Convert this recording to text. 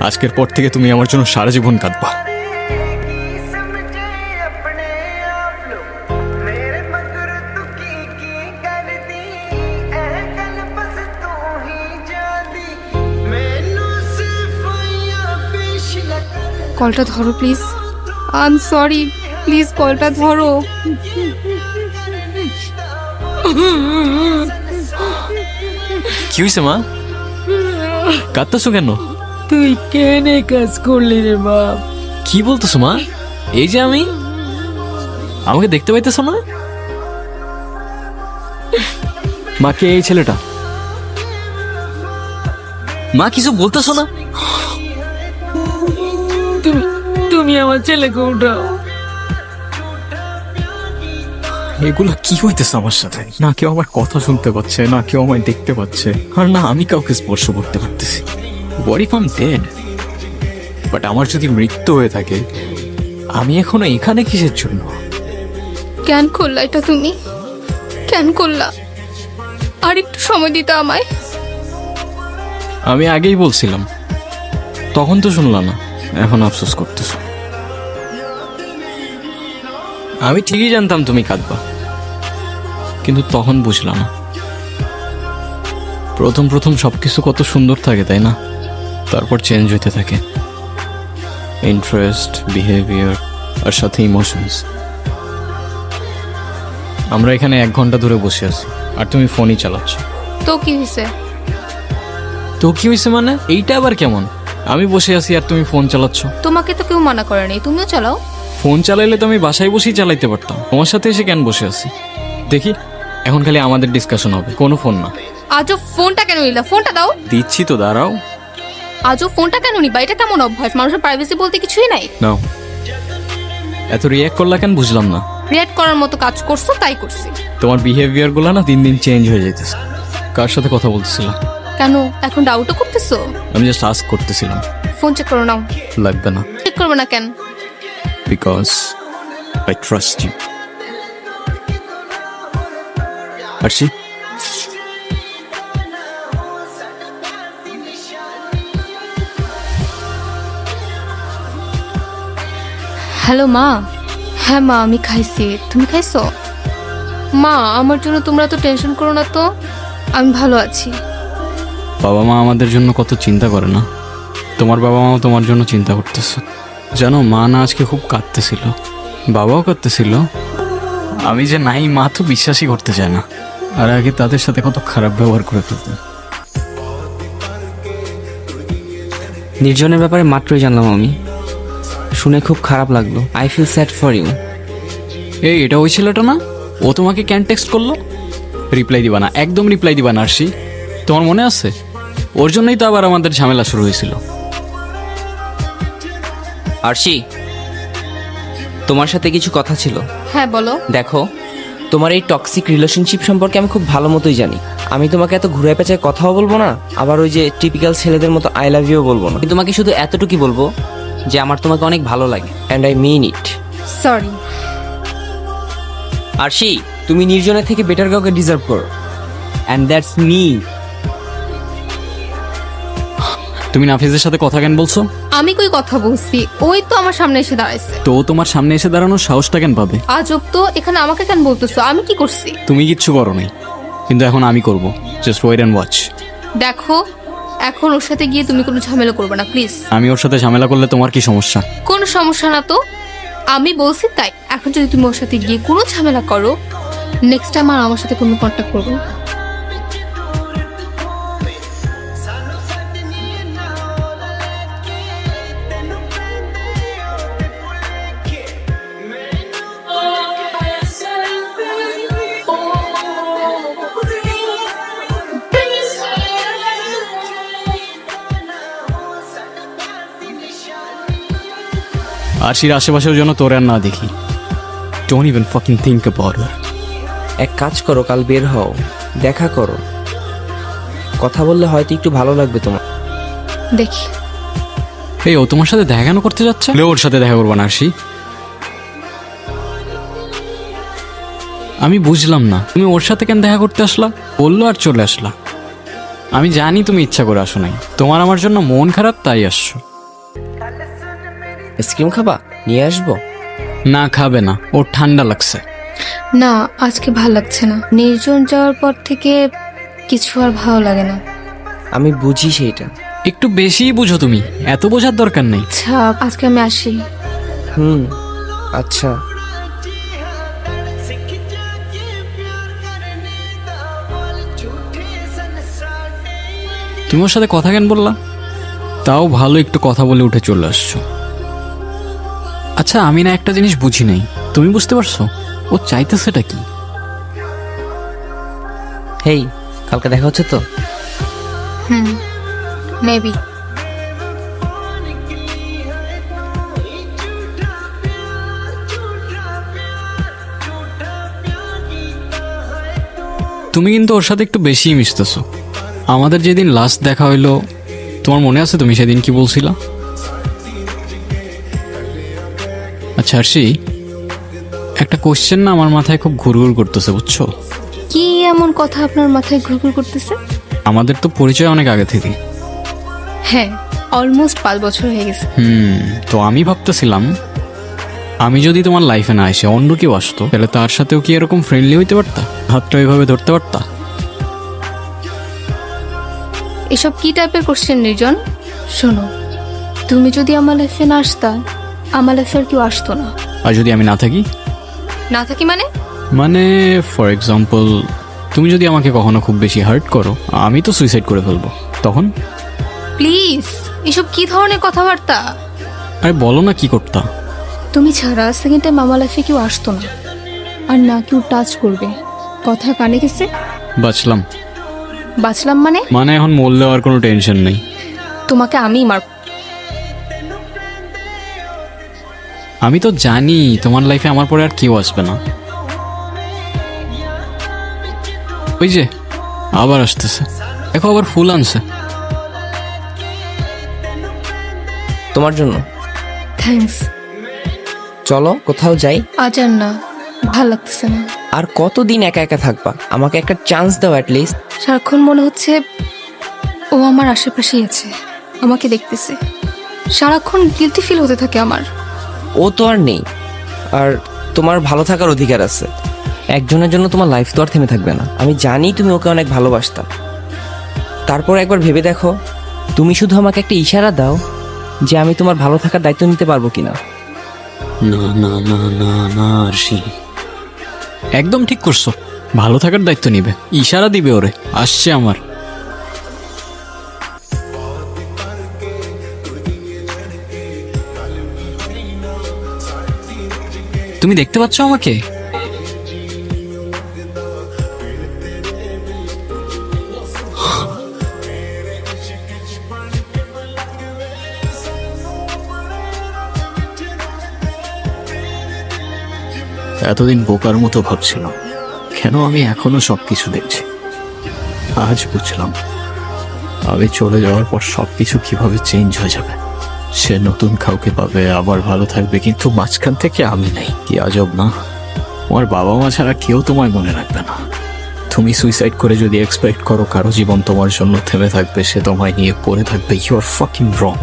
আজকের পর থেকে তুমি আমার জন্য সারা জীবন কাঁদবা। কলটা ধরো please. I am sorry, please কলটা ধরো। কি হয়েছে মা, কাঁদতেছো কেন? তুই কেনে কাজ করলি রে বাপ? কি বলতেছো মা? এই যে আমি, আমাকে দেখতে পাইতেছো না? মা কে এই ছেলেটা? মা কিছু বলতেছো না? তুমি আমার ছেলেকে উঠাও। এগুলো কি হইতেছে আমার সাথে? না কেউ আমার কথা শুনতে পাচ্ছে, না কেউ আমায় দেখতে পাচ্ছে, আর না আমি কাউকে স্পর্শ করতে পারতেছি। What if I'm dead? But আমার যদি মৃত্যু হয়ে থাকে, আমি এখনো এখানে কিসের জন্য? কেন করলা এটা তুমি? কেন করলা? আর একটু সময় দিতে আমায়। আমি আগেই বলছিলাম, তখন তো শুনলা না, এখন আফসোস করতেছো। আমি ঠিকই জানতাম তুমি কাঁদবা, কিন্তু তখন বুঝলাম না। প্রথম প্রথম সবকিছু কত সুন্দর থাকে তাই না, তারপর চেঞ্জ হইতে থাকে। ইন্টারেস্ট, বিহেভিয়ার আর সাথে ইমোশনস। আমরা এখানে 1 ঘন্টা ধরে বসে আছি আর তুমি ফোনই চালাচ্ছ। তো কি হয়েছে? তো কি হয়েছে মানে? এইটা আবার কেমন? আমি বসে আছি আর তুমি ফোন চালাচ্ছ। তোমাকে তো কেউ মানা করে নাই, তুমিও চালাও। ফোন চালাইলে তো আমি বাসায় বসেই চালাইতে পারতাম, তোমার সাথে এসে কেন বসে আছি? দেখি, এখন খালি আমাদের ডিসকাশন হবে, কোনো ফোন না। আজও ফোনটা কেন নিলা? ফোনটা দাও। দিচ্ছি তো, দাঁড়াও। আজও ফোনটা কেন নিবা? এটা কেমন অভ্যাস? মানুষের প্রাইভেসি বলতে কিছুই নাই। নাও। এত রিয়াক্ট করলা কেন বুঝলাম না। রিয়েক্ট করার মতো কাজ করছো তাই করছি। তোমার বিহেভিয়ার গুলো না দিন দিন চেঞ্জ হয়ে যাইতেছে। কার সাথে কথা বলতেছিলা? কেন এখন ডাউটও করতেছো? আমি জাস্ট আস্ক করতেছিলাম। ফোন চেক করো নাও। লাগবে না। চেক করবে না কেন? Because I trust you. Arshi, hello মা। হ্যাঁ মা, আমি খাইছি। তুমি খাইছো? মা আমার জন্য তোমরা তো টেনশন করো না তো, আমি ভালো আছি। বাবা মা আমাদের জন্য কত চিন্তা করে না? তোমার বাবা মাও তোমার জন্য চিন্তা করতেছে। জানো, মা না আজকে খুব কাঁদতেছিল, বাবাও কাঁদতেছিল। আমি যে নাই, মা তো বিশ্বাসই করতে চায় না। আর আগে তাদের সাথে কত খারাপ ব্যবহার করে ফেলতেন। নির্জনের ব্যাপারে মাত্রই জানলাম আমি, শুনে খুব খারাপ লাগলো। I feel sad for you. এই, এটা ওই ছেলেটা না? ও তোমাকে ক্যান টেক্সট করলো? রিপ্লাই দিবা না, একদম রিপ্লাই দিবা না আরশি। তোমার মনে আছে? ওর জন্যই তো আবার আমাদের ঝামেলা শুরু হয়েছিল। আরশি, তোমার সাথে কিছু কথা ছিল। হ্যাঁ বলো। দেখো, তোমার এই টক্সিক রিলেশনশিপ সম্পর্কে আমি খুব ভালো মতোই জানি। আমি তোমাকে এত ঘুরে পেঁচায় কথাও বলবো না, আবার ওই যে টিপিক্যাল ছেলেদের মতো আই লাভ ইউ বলবো না। আমি তোমাকে শুধু এতটুকুই বলবো যে আমার তোমাকে অনেক ভালো লাগে, and I mean it. Sorry. Arshi, তুমি নির্জনের থেকে বেটার কাউকে ডিজার্ভ করো, অ্যান্ড দ্যাটস মি। তুমি নাফিজের সাথে কথা কেন বলছো? আমি কই কথা বলছি? ওই তো আমার সামনে এসে দাঁড়াইছে। তো ও তোমার সামনে এসে দাঁড়ানোর সাহসটা কেন পাবে? আজব তো, এখানে আমাকে কেন বলতেছো? আমি কি করছি? তুমি কিচ্ছু করো নাই, কিন্তু এখন আমি করব। Just wait and watch. দেখো, এখন ওর সাথে গিয়ে তুমি কোনো ঝামেলা করবে না প্লিজ। আমি ওর সাথে ঝামেলা করলে তোমার কি সমস্যা? কোনো সমস্যা না তো, আমি বলছি তাই। এখন যদি তুমি ওর সাথে গিয়ে কোনো ঝামেলা করো, নেক্সট টাইম আর আমার সাথে কোনো কন্ট্যাক্ট করবে না। আরশির আশেপাশেও যেন তোর আর না দেখি। Don't even fucking think about it. এক কাজ করো, কাল বের হও, দেখা করো, কথা বললে হয়তো একটু ভালো লাগবে তোমার। দেখি। এই, ও তোমার সাথে দেখা কেন করতে যাচ্ছে? ওর সাথে দেখা করবো না আরশি। আমি বুঝলাম না, তুমি ওর সাথে কেন দেখা করতে আসলা? বললো আর চলে আসলা। আমি জানি তুমি ইচ্ছা করে আসো নাই, তোমার আমার জন্য মন খারাপ তাই আসছো। আইসক্রিম খাবা? নিয়ে আসবো। না খাবে না, ওর ঠান্ডা লাগছে। না, আজকে ভালো লাগছে না। নির্জন যাওয়ার পর থেকে কিছু আর ভালো লাগে না। আমি বুঝি সেইটা। একটু বেশিই বুঝো তুমি, এত বোঝার দরকার নেই। আচ্ছা, আজকে আমি আসি। আচ্ছা। তুমি ওর সাথে কথা কেন বললা? তাও ভালো, একটু কথা বলে উঠে চলে আসছো। আচ্ছা, আমি না একটা জিনিস বুঝি নাই, তুমি বুঝতে পারছো ও চাইতেছেটা কি? হেই, কালকে দেখা হচ্ছে তো? মেবি। তুমি কিন্তু ওর সাথে একটু বেশিই মিশতেছো। আমাদের যেদিন লাস্ট দেখা হইলো, তোমার মনে আছে তুমি সেদিন কি বলছিলা? আচ্ছা আরশি, একটা কোশ্চেন না আমার মাথায় খুব ঘুরঘুর করতেছে, বুঝছো? কি এমন কথা আপনার মাথায় ঘুরঘুর করতেছে? আমাদের তো পরিচয় অনেক আগে থেকে। হ্যাঁ, অলমোস্ট 5 বছর হয়ে গেছে। তো আমি ভাবতেছিলাম, আমি যদি তোমার লাইফে না এসে অন্য কেউ আসতো, তাহলে তার সাথেও কি এরকম ফ্রেন্ডলি হইতে পারতা? হাতটা ওইভাবে ধরতে পারতা? এসব কি টাইপের কোশ্চেন নির্জন? শোনো, তুমি যদি আমার লাইফে না আসতা, আমার লাইফে আর কেউ আসতো না। আর যদি আমি না থাকি? না থাকি মানে? মানে ফর এক্সাম্পল, তুমি যদি আমাকে কখনো খুব বেশি হার্ট করো, আমি তো সুইসাইড করে ফেলবো, তখন? প্লিজ, এসব কি ধরনের কথাবার্তা? আরে বলো না, কি করতা? তুমি ছাড়া সেকেন্ড টাইম আমার লাইফে কেউ আসতো না, আর না কেউ টাচ করবে। কথা কানে গেছে? বাঁচলাম। বাঁচলাম মানে? মানে এখন মরলেও আর কোনো টেনশন নেই। তোমাকে আমি মার। আমি তো জানি তোমার লাইফে আমার পরে আর কেউ আসবে না। ওই যে আবার আসতেছে, দেখো আবার ফুল আনছে। তোমার জন্য। থ্যাঙ্কস। চলো কোথাও যাই। আজ আর না, ভাল লাগতেছে না। আর কতদিন একা একা থাকবা? আমাকে একটা চান্স দাও অ্যাটলিস্ট। সারাক্ষণ মনে হচ্ছে ও আমার আশেপাশেই আছে, আমাকে দেখতেছে। সারাক্ষণ গিলটি ফিল হতে থাকে আমার। ও তো আর নেই, আর তোমার ভালো থাকার অধিকার আছে। একজনের জন্য তোমার লাইফ তো আর থেমে থাকবে না। আমি জানি তুমি ওকে অনেক ভালোবাসতা। তারপর একবার ভেবে দেখো, তুমি শুধু আমাকে একটা ইশারা দাও যে আমি তোমার ভালো থাকার দায়িত্ব নিতে পারবো কিনা। না না না না না আরশি, একদম ঠিক করছো। ভালো থাকার দায়িত্ব নিবে, ইশারা দিবে ওরে, আসছে আমার। তুমি দেখতে পাচ্ছ আমাকে? এতদিন বোকার মতো ভাবছিলাম কেন আমি এখনো সবকিছু দেখছি। আজ বুঝলাম আমি চলে যাওয়ার পর সবকিছু কিভাবে চেঞ্জ হয়ে যাবে। সে নতুন কাউকে পাবে, আবার ভালো থাকবে, কিন্তু মাঝখান থেকে আমি নাই। কি আজব না, তোমার বাবা মা ছাড়া কেউ তোমায় মনে রাখবে না। তুমি সুইসাইড করে যদি এক্সপেক্ট করো কারো জীবন তোমার জন্য থেমে থাকবে, সে তোমায় নিয়ে পড়ে থাকবে, ইউ আর ফাকিং রং।